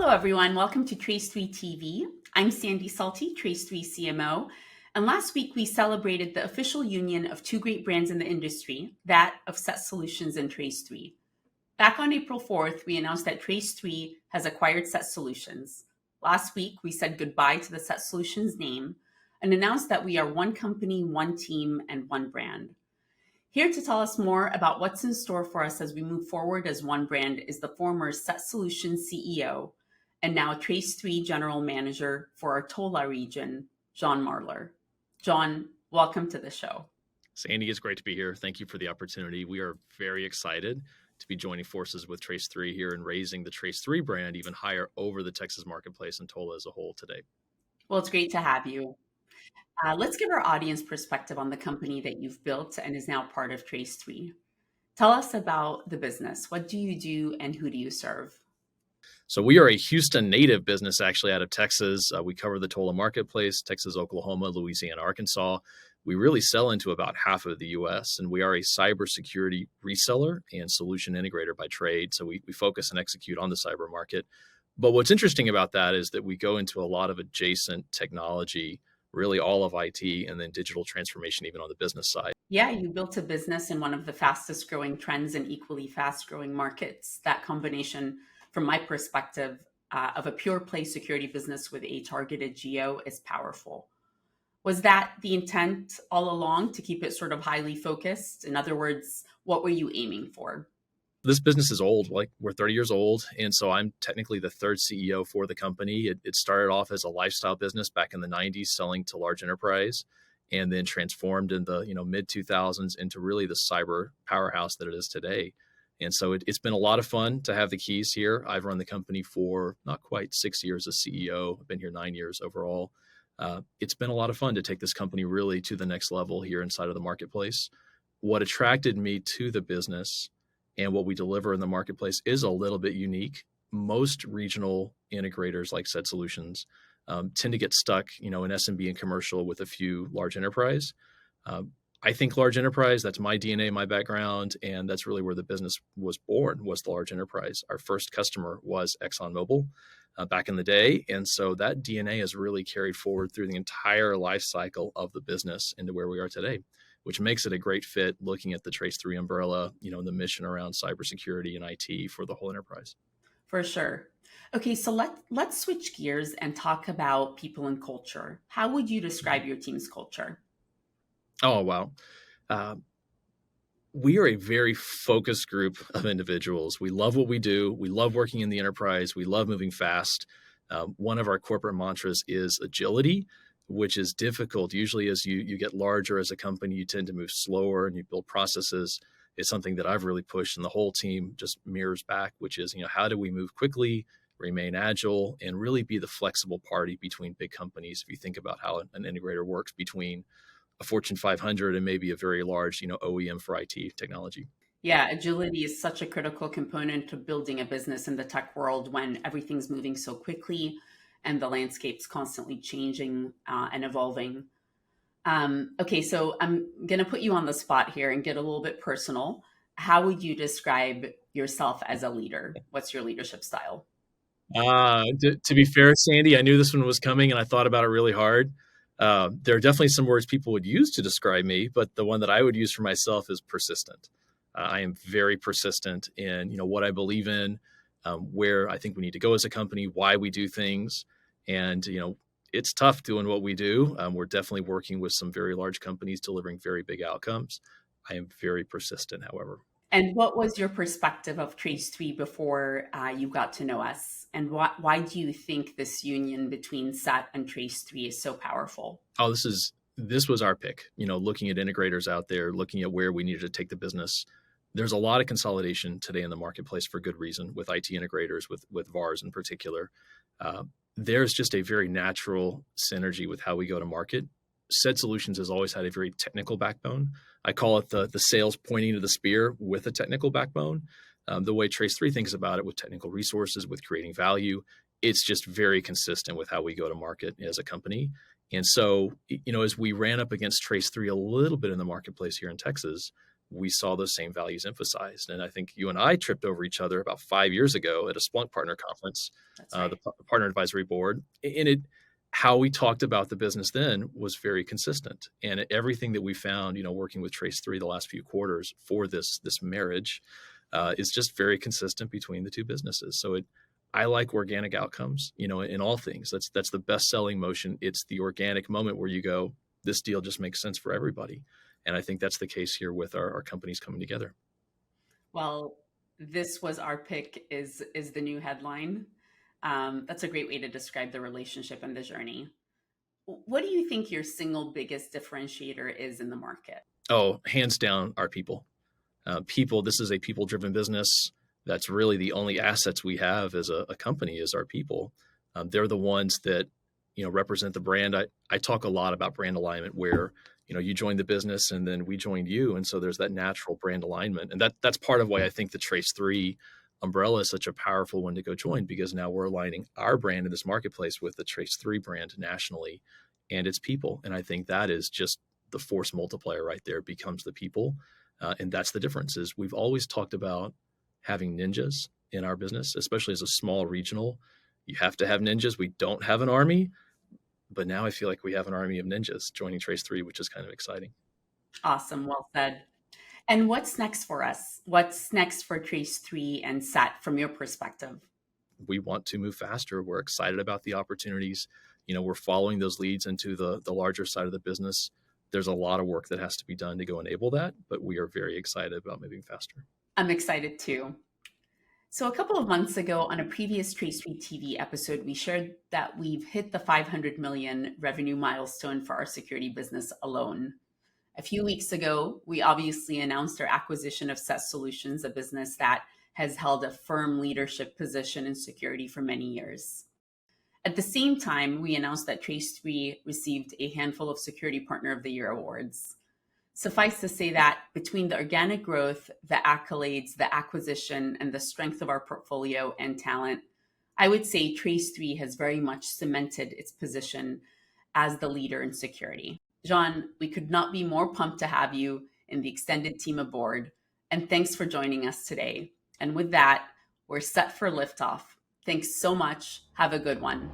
Hello, everyone. Welcome to Trace3TV. I'm Sandy Salty, Trace3 CMO. And last week, we celebrated the official union of two great brands in the industry, that of SET Solutions and Trace3. Back on April 4th, we announced that Trace3 has acquired SET Solutions. Last week, we said goodbye to the SET Solutions name and announced that we are one company, one team, and one brand. Here to tell us more about what's in store for us as we move forward as one brand is the former SET Solutions CEO and now Trace3 General Manager for our TOLA Region, John Marler. John, welcome to the show. Sandy, it's great to be here. Thank you for the opportunity. We are very excited to be joining forces with Trace3 here and raising the Trace3 brand even higher over the Texas marketplace and TOLA as a whole today. Well, it's great to have you. Let's give our audience perspective on the company that you've built and is now part of Trace3. Tell us about the business. What do you do and who do you serve? So we are a Houston native business actually out of Texas. We cover the TOLA marketplace, Texas, Oklahoma, Louisiana, Arkansas. We really sell into about half of the U.S. and we are a cybersecurity reseller and solution integrator by trade. So we focus and execute on the cyber market. But what's interesting about that is that we go into a lot of adjacent technology, really all of IT, and then digital transformation, even on the business side. Yeah, you built a business in one of the fastest growing trends and equally fast growing markets. That combination, from my perspective, of a pure play security business with a targeted geo is powerful. Was that the intent all along, to keep it sort of highly focused? In other words, what were you aiming for? This business is old, like we're 30 years old. And so I'm technically the third CEO for the company. It started off as a lifestyle business back in the 90s, selling to large enterprise, and then transformed in the mid 2000s into really the cyber powerhouse that it is today. And so it's been a lot of fun to have the keys here. I've run the company for not quite 6 years as CEO. I've been here 9 years overall. It's been a lot of fun to take this company really to the next level here inside of the marketplace. What attracted me to the business and what we deliver in the marketplace is a little bit unique. Most regional integrators like SET Solutions tend to get stuck, in SMB and commercial with a few large enterprise. I think large enterprise, that's my DNA, my background, and that's really where the business was born, was the large enterprise. Our first customer was ExxonMobil back in the day. And so that DNA has really carried forward through the entire life cycle of the business into where we are today, which makes it a great fit looking at the Trace3 umbrella, the mission around cybersecurity and IT for the whole enterprise. For sure. Okay, so let's switch gears and talk about people and culture. How would you describe your team's culture? Oh, wow. We are a very focused group of individuals. We love what we do. We love working in the enterprise. We love moving fast. One of our corporate mantras is agility, which is difficult. Usually as you get larger as a company, you tend to move slower and you build processes. It's something that I've really pushed, and the whole team just mirrors back, which is, how do we move quickly, remain agile, and really be the flexible party between big companies? If you think about how an integrator works between a Fortune 500 and maybe a very large, OEM for IT technology. Yeah, agility is such a critical component to building a business in the tech world when everything's moving so quickly and the landscape's constantly changing and evolving. Okay, so I'm going to put you on the spot here and get a little bit personal. How would you describe yourself as a leader? What's your leadership style? To be fair, Sandy, I knew this one was coming and I thought about it really hard. There are definitely some words people would use to describe me, but the one that I would use for myself is persistent. I am very persistent in, what I believe in, where I think we need to go as a company, why we do things. And, it's tough doing what we do. We're definitely working with some very large companies delivering very big outcomes. I am very persistent, however. And what was your perspective of Trace3 before you got to know us? And why do you think this union between SET and Trace3 is so powerful? Oh, this was our pick. Looking at integrators out there, looking at where we needed to take the business. There's a lot of consolidation today in the marketplace for good reason with IT integrators, with VARs in particular. There's just a very natural synergy with how we go to market. SET Solutions has always had a very technical backbone. I call it the sales pointing to the spear with a technical backbone. The way Trace3 thinks about it with technical resources, with creating value, it's just very consistent with how we go to market as a company. And so, as we ran up against Trace3 a little bit in the marketplace here in Texas, we saw those same values emphasized. And I think you and I tripped over each other about 5 years ago at a Splunk partner conference, That's right. the partner advisory board. And how we talked about the business then was very consistent. And everything that we found, working with Trace3 the last few quarters for this marriage is just very consistent between the two businesses. So I like organic outcomes, in all things. That's the best selling motion. It's the organic moment where you go, this deal just makes sense for everybody. And I think that's the case here with our companies coming together. Well, this was our pick is the new headline. That's a great way to describe the relationship and the journey. What do you think your single biggest differentiator is in the market? Oh, hands down, our people. People, this is a people-driven business. That's really the only assets we have as a company is our people. They're the ones that, represent the brand. I talk a lot about brand alignment where, you joined the business and then we joined you. And so there's that natural brand alignment. And that's part of why I think the Trace3 umbrella is such a powerful one to go join, because now we're aligning our brand in this marketplace with the Trace3 brand nationally and its people. And I think that is just the force multiplier right there. It becomes the people. And that's the difference is we've always talked about having ninjas in our business, especially as a small regional. You have to have ninjas. We don't have an army, but now I feel like we have an army of ninjas joining Trace3, which is kind of exciting. Awesome. Well said. And what's next for us? What's next for Trace3 and SAT from your perspective? We want to move faster. We're excited about the opportunities. We're following those leads into the larger side of the business. There's a lot of work that has to be done to go enable that, but we are very excited about moving faster. I'm excited too. So a couple of months ago on a previous Trace3TV episode, we shared that we've hit the 500 million revenue milestone for our security business alone. A few weeks ago, we obviously announced our acquisition of SET Solutions, a business that has held a firm leadership position in security for many years. At the same time, we announced that Trace3 received a handful of Security Partner of the Year awards. Suffice to say that between the organic growth, the accolades, the acquisition, and the strength of our portfolio and talent, I would say Trace3 has very much cemented its position as the leader in security. John, we could not be more pumped to have you in the extended team aboard, and thanks for joining us today. And with that, we're set for liftoff. Thanks so much. Have a good one.